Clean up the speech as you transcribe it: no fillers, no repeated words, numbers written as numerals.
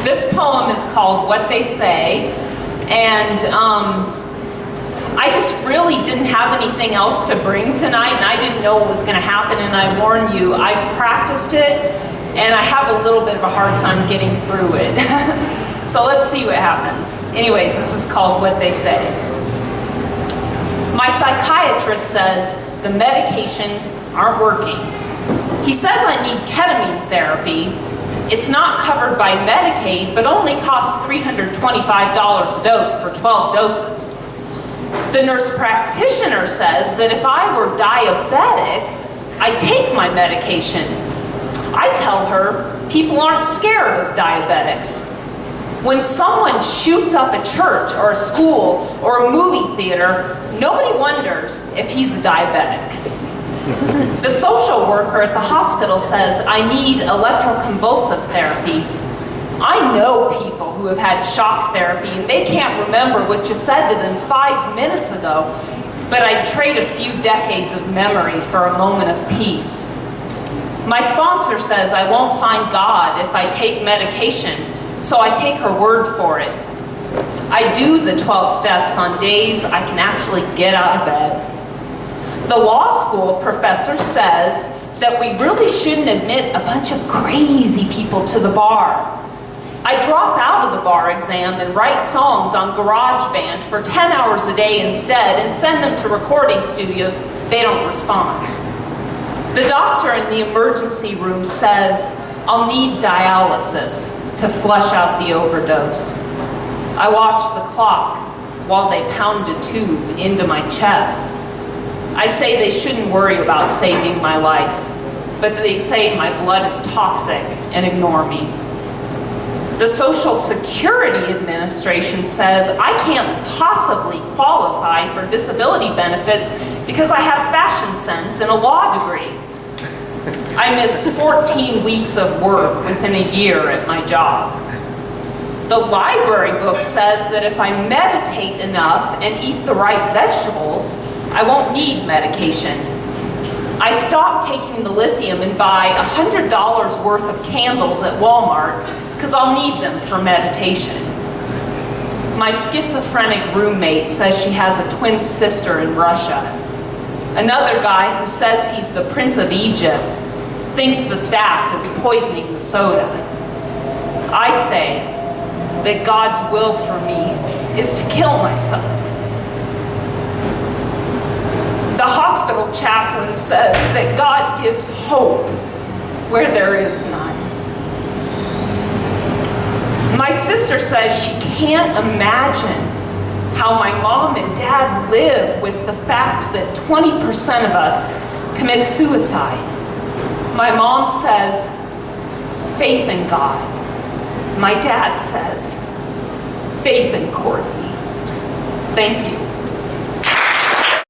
This poem is called What They Say, and I just really didn't have anything else to bring tonight, and I didn't know what was going to happen, and I warn you, I've practiced it, and I have a little bit of a hard time getting through it. So let's see what happens. Anyways, this is called What They Say. My psychiatrist says the medications aren't working. He says I need ketamine therapy. It's not covered by Medicaid, but only costs $325 a dose for 12 doses. The nurse practitioner says that if I were diabetic, I'd take my medication. I tell her people aren't scared of diabetics. When someone shoots up a church or a school or a movie theater, nobody wonders if he's a diabetic. The social worker at the hospital says I need electroconvulsive therapy. I know people who have had shock therapy and they can't remember what you said to them 5 minutes ago, but I'd trade a few decades of memory for a moment of peace. My sponsor says I won't find God if I take medication, so I take her word for it. I do the 12 steps on days I can actually get out of bed. The law school professor says that we really shouldn't admit a bunch of crazy people to the bar. I drop out of the bar exam and write songs on GarageBand for 10 hours a day instead and send them to recording studios. They don't respond. The doctor in the emergency room says I'll need dialysis to flush out the overdose. I watch the clock while they pound a tube into my chest. I say they shouldn't worry about saving my life, but they say my blood is toxic and ignore me. The Social Security Administration says I can't possibly qualify for disability benefits because I have fashion sense and a law degree. I miss 14 weeks of work within a year at my job. The library book says that if I meditate enough and eat the right vegetables, I won't need medication. I stop taking the lithium and buy $100 worth of candles at Walmart because I'll need them for meditation. My schizophrenic roommate says she has a twin sister in Russia. Another guy who says he's the Prince of Egypt thinks the staff is poisoning the soda. I say that God's will for me is to kill myself. The hospital chaplain says that God gives hope where there is none. My sister says she can't imagine how my mom and dad live with the fact that 20% of us commit suicide. My mom says, faith in God. My dad says, faith in Cortney. Thank you.